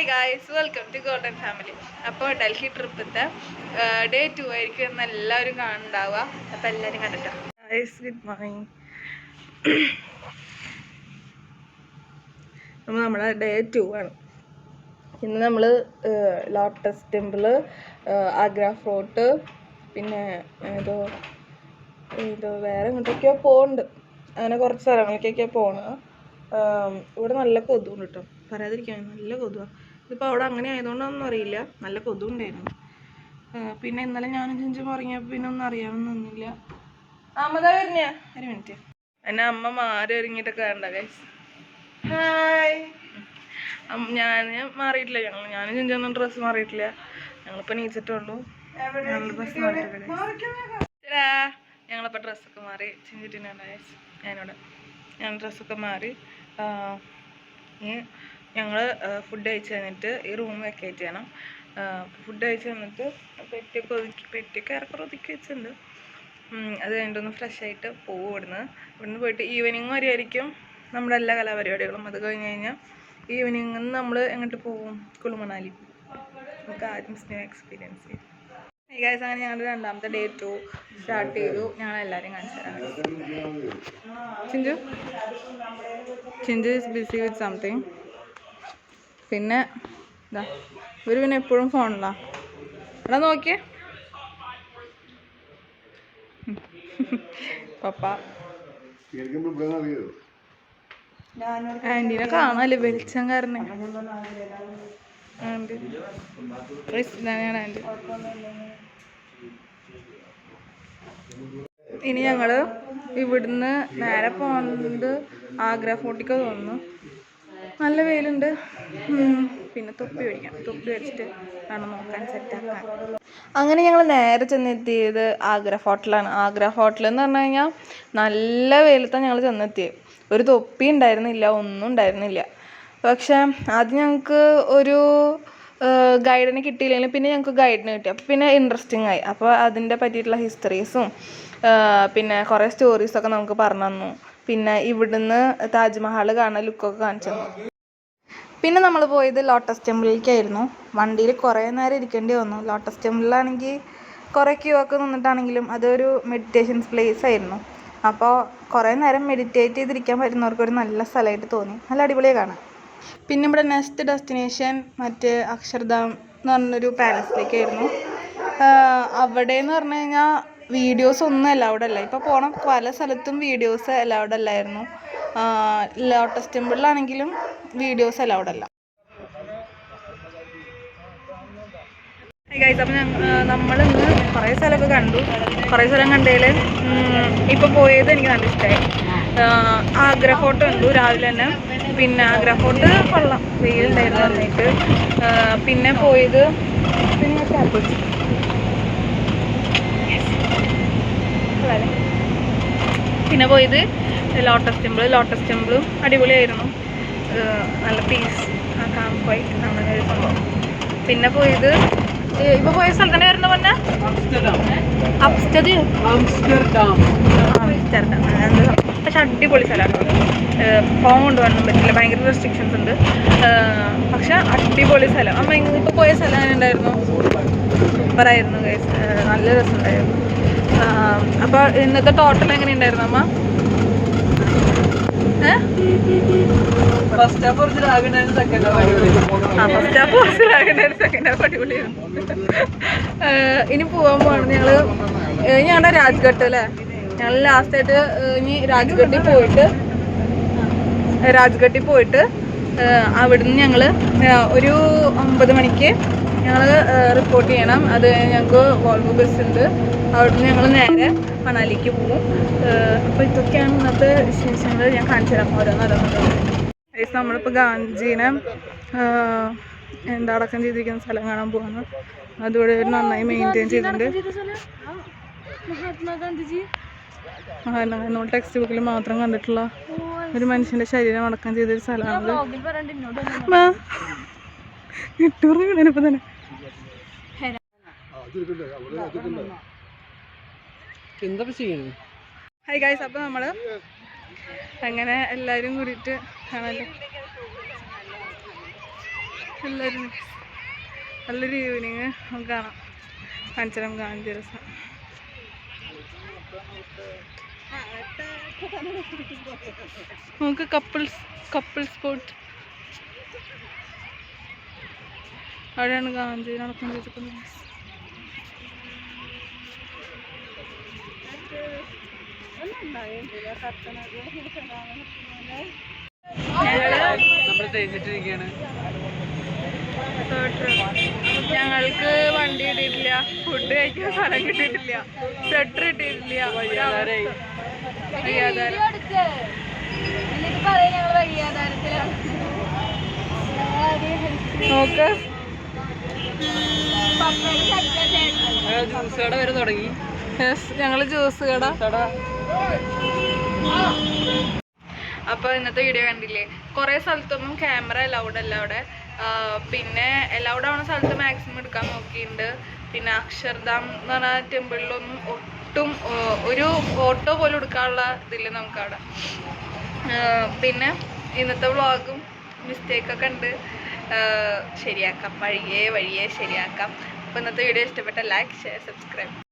Hi guys, welcome to golden family. അപ്പോൾ Delhi ട്രിപ്പത്തെ day 2 ആയിരിക്കും എന്ന് എല്ലാവരും കാണുന്നുണ്ടാവുക. അപ്പോൾ എല്ലാവരും കണ്ടിട്ടോ. Guys, good morning. അപ്പോൾ നമ്മുടെ ഡേ 2 ആണ്. ഇന്ന് നമ്മൾ ലോട്ടസ് ടെമ്പിള്, ആഗ്ര ഫോർട്ട്, പിന്നെ ഏതോ വേറെ എങ്ങോട്ടൊക്കെയോ പോകുന്നുണ്ട്. അങ്ങനെ കുറച്ച് സ്ഥലങ്ങളിലേക്കൊക്കെയാണ് പോകുന്നത്. ഇവിടെ നല്ല കൊതുണ്ട് കേട്ടോ, പറയാതിരിക്കാൻ നല്ല കൊതുവാണ്. ഇതിപ്പോൾ അവിടെ അങ്ങനെ ആയതുകൊണ്ടൊന്നും അറിയില്ല, നല്ല കൊതുണ്ടായിരുന്നു. പിന്നെ ഇന്നലെ ഞാനും ചിഞ്ചും ഉറങ്ങിയപ്പോൾ പിന്നെ ഒന്നും അറിയാമെന്നൊന്നുമില്ല. അമ്മതാ വരുന്നേ, ഒരു മിനിറ്റ്. എന്നെ അമ്മ മാറി ഒരുങ്ങിയിട്ടൊക്കെ വേണ്ട ഗൈസ്. ഹായ്. ഞാൻ മാറിയിട്ടില്ല, ഞാനും ചിഞ്ചൊന്നും ഡ്രസ്സ് മാറിയിട്ടില്ല. ഞങ്ങളിപ്പോൾ നീച്ചിട്ടുള്ളൂ. ഡ്രസ്സ് മാറിയിട്ടില്ല. ഞങ്ങളിപ്പോൾ ഡ്രസ്സൊക്കെ മാറി. ചിഞ്ചിട്ടിനുണ്ട് ഗൈസ്. ഞാൻ ഡ്രസ്സൊക്കെ മാറി. ഞങ്ങൾ ഫുഡ് കഴിച്ച് കഴിഞ്ഞിട്ട് ഈ റൂം വെക്കേറ്റ് ചെയ്യണം. ഫുഡ് കഴിച്ച് വന്നിട്ട് പെട്ടിയൊക്കെ ഏറെക്കുറെ ഒതുക്കി വെച്ചിട്ടുണ്ട്. അത് കഴിഞ്ഞിട്ടൊന്ന് ഫ്രഷ് ആയിട്ട് പോകും. ഇവിടുന്ന് പോയിട്ട് ഈവനിങ് വരെ ആയിരിക്കും നമ്മുടെ എല്ലാ കലാപരിപാടികളും. അത് കഴിഞ്ഞ് കഴിഞ്ഞാൽ ഈവനിങ്ങിൽ നമ്മൾ എങ്ങോട്ട് പോകും? കുളു മണാലി. നമുക്ക് ആദ്യം സ്നോ എക്സ്പീരിയൻസ് ചെയ്യും. ഗൈസ്, അങ്ങനെ ഞങ്ങളുടെ രണ്ടാമത്തെ ഡേ 2 സ്റ്റാർട്ട് ചെയ്തു. ഞങ്ങളെല്ലാവരും കാണിച്ചു തരാം. Chinchu is busy with something. പിന്നെ ഇതാ ഇവർ പിന്നെ എപ്പോഴും ഫോണിലാ. എടാ നോക്കിയേ, പപ്പ ആൻറ്റീനെ കാണാല്ലേ വെളിച്ചം കാരണം. Aunty aunty. ഇനി ഞങ്ങൾ ഇവിടുന്ന് നേരെ പോകുന്നത് ആഗ്ര ഫോർട്ടിക്ക് തോന്നുന്നു. നല്ല വെയിലുണ്ട്. പിന്നെ തൊപ്പി മേടിക്കാം. തൊപ്പി വെച്ചിട്ട് വേണം നോക്കാൻ, സെറ്റാക്കാൻ. അങ്ങനെ ഞങ്ങൾ നേരെ ചെന്നെത്തിയത് ആഗ്ര ഫോർട്ടിലാണ്. ആഗ്ര ഫോർട്ടിൽ എന്ന് പറഞ്ഞു കഴിഞ്ഞാൽ നല്ല വെയിലത്താണ് ഞങ്ങൾ ചെന്നെത്തിയത്. ഒരു തൊപ്പി ഉണ്ടായിരുന്നില്ല, ഒന്നും ഉണ്ടായിരുന്നില്ല. പക്ഷേ ആദ്യം ഞങ്ങൾക്ക് ഒരു ഗൈഡിനെ കിട്ടിയില്ലെങ്കിൽ പിന്നെ ഞങ്ങൾക്ക് ഗൈഡിനെ കിട്ടി. അപ്പോൾ പിന്നെ ഇൻട്രസ്റ്റിംഗ് ആയി. അപ്പോൾ അതിൻ്റെ പറ്റിയിട്ടുള്ള ഹിസ്റ്ററീസും പിന്നെ കുറേ സ്റ്റോറീസൊക്കെ നമുക്ക് പറഞ്ഞു തന്നു. പിന്നെ ഇവിടുന്ന് താജ്മഹൽ കാണാൻ ലുക്കൊക്കെ കാണിച്ചു തന്നു. പിന്നെ നമ്മൾ പോയത് ലോട്ടസ് ടെമ്പിളിലേക്കായിരുന്നു. വണ്ടിയിൽ കുറേ നേരം ഇരിക്കേണ്ടി വന്നു. ലോട്ടസ് ടെമ്പിളിലാണെങ്കിൽ കുറേ ക്യൂ ഒക്കെ നിന്നിട്ടാണെങ്കിലും അതൊരു മെഡിറ്റേഷൻ പ്ലേസ് ആയിരുന്നു. അപ്പോൾ കുറേ നേരം മെഡിറ്റേറ്റ് ചെയ്തിരിക്കാൻ പറ്റുന്നവർക്കൊരു നല്ല സ്ഥലമായിട്ട് തോന്നി. നല്ല അടിപൊളിയാണ് കാണാൻ. പിന്നെ ഇവിടെ നെക്സ്റ്റ് ഡെസ്റ്റിനേഷൻ മറ്റേ അക്ഷർധാം എന്ന് പറഞ്ഞൊരു പാലസിലേക്കായിരുന്നു. അവിടെ എന്ന് പറഞ്ഞു കഴിഞ്ഞാൽ വീഡിയോസ് ഒന്നും അലൗഡ് അല്ല. ഇപ്പോൾ പോണ പല സ്ഥലത്തും വീഡിയോസ് അലൗഡ് അല്ലായിരുന്നു. ലോട്ടസ് ടെമ്പിളിലാണെങ്കിലും വീഡിയോസ് അലൗഡ് അല്ല. ഗൈസ്, അപ്പം നമ്മളിന്ന് കുറേ സ്ഥലമൊക്കെ കണ്ടു. കുറേ സ്ഥലം കണ്ടതിൽ ഇപ്പോൾ പോയത് എനിക്ക് നല്ല ഇഷ്ടമായി. ആഗ്ര ഫോർട്ട് കണ്ടു രാവിലെ തന്നെ. പിന്നെ ആഗ്ര ഫോർട്ട് കൊള്ളാം, വെയിലുണ്ടായിരുന്നു വന്നിട്ട്. പിന്നെ പോയത് പിന്നെ പോയത് ലോട്ടസ് ടെമ്പിളും അടിപൊളിയായിരുന്നു. നല്ല പീസ്, കാം ക്വൈറ്റ് അങ്ങനെ ഒരു സംഭവം. പിന്നെ പോയത് ഇപ്പൊ പോയ സ്ഥലത്തന്നെ വരുന്ന പറഞ്ഞ ആംസ്റ്റർഡാം. പക്ഷെ അടിപൊളി സ്ഥലമാണ്. ഫോൺ കൊണ്ടുപോകാനൊന്നും പറ്റില്ല, ഭയങ്കര റെസ്ട്രിക്ഷൻസ് ഉണ്ട്. പക്ഷെ അടിപൊളി സ്ഥലം. അമ്മ ഇപ്പൊ പോയ സ്ഥലം അങ്ങനെ ഉണ്ടായിരുന്നു, സൂപ്പറായിരുന്നു ഗൈസ്. നല്ല രസമുണ്ടായിരുന്നു. അപ്പോൾ ഇന്നത്തെ ടോട്ടൽ എങ്ങനെ ഉണ്ടായിരുന്നു അമ്മ? ഫസ്റ്റ് ഹാഫ് കുറച്ച് ലാഗുണ്ടായിരുന്നു, സെക്കൻഡ് ഹാഫ് അടിപൊളിയായിരുന്നു. ഇനി പോകാൻ പോകണം ഞങ്ങളുടെ രാജ്ഘട്ട് അല്ലേ. ഞങ്ങൾ ലാസ്റ്റായിട്ട് ഇനി രാജ്ഘട്ടിൽ പോയിട്ട് അവിടുന്ന് ഞങ്ങൾ ഒരു 9 മണിക്ക് ഞങ്ങൾ റിപ്പോർട്ട് ചെയ്യണം. അത് ഞങ്ങൾക്ക് വോൾവോ ബസ് ഉണ്ട്. അവിടുന്ന് ഞങ്ങൾ നേരെ മണാലിക്ക് പോകും. അപ്പോൾ ഇതൊക്കെയാണ് ഇന്നത്തെ വിശേഷങ്ങൾ. ഞാൻ കാണിച്ചു തരാം ഓരോന്നോരോന്നോരോന്ന്. നമ്മളിപ്പോൾ ഗാന്ധിജീനെ അടക്കം ചെയ്തിരിക്കുന്ന സ്ഥലം കാണാൻ പോകുന്നു. അതുകൂടെ നന്നായി മെയിൻറ്റെയിൻ ചെയ്തിട്ടുണ്ട്. മഹാത്മാഗാന്ധി ടെക്സ്റ്റ് ബുക്കിൽ മാത്രം കണ്ടിട്ടുള്ള ഒരു മനുഷ്യൻ്റെ ശരീരം അടക്കം ചെയ്തൊരു സ്ഥലമാണത്. ഇട്ടൂറിപ്പോൾ തന്നെ ഹായ് ഗൈസ്, അപ്പോൾ നമ്മൾ അങ്ങനെ എല്ലാവരും കൂടിയിട്ട് കാണാമല്ലോ. എല്ലാവരും നല്ലൊരു ഈവനിങ് നമുക്ക് കാണാം. കാണിച്ചാലും ഗാന്ധി രസം. നമുക്ക് കപ്പിൾ സ്പോട്ട് അവിടെയാണ് ഗാന്ധി നടക്കുന്നത്. ഞങ്ങൾക്ക് വണ്ടി കിട്ടിയിട്ടില്ല, ഫുഡ് കഴിക്കാൻ സ്ഥലം കിട്ടിയിട്ടില്ല, സ്വെറ്റർ കിട്ടിയിട്ടില്ല. നോക്ക് ജ്യൂസ് കട വരെ തുടങ്ങി. ഞങ്ങള് ജ്യൂസ് കട. അപ്പോൾ ഇന്നത്തെ വീഡിയോ കണ്ടില്ലേ, കുറേ സ്ഥലത്തൊന്നും ക്യാമറ അലൗഡ് അല്ല അവിടെ. പിന്നെ അലൗഡ് ആവുന്ന സ്ഥലത്ത് മാക്സിമം എടുക്കാൻ നോക്കിയിട്ടുണ്ട്. പിന്നെ അക്ഷർധാം എന്ന് പറഞ്ഞ ടെമ്പിളിലൊന്നും ഒട്ടും ഒരു ഫോട്ടോ പോലും എടുക്കാനുള്ള ഇതില്ല നമുക്കവിടെ. പിന്നെ ഇന്നത്തെ വ്ളോഗും മിസ്റ്റേക്കൊക്കെ ഉണ്ട്, ശരിയാക്കാം, വഴിയേ ശരിയാക്കാം. അപ്പോൾ ഇന്നത്തെ വീഡിയോ ഇഷ്ടപ്പെട്ട ലൈക്ക്, ഷെയർ, സബ്സ്ക്രൈബ്.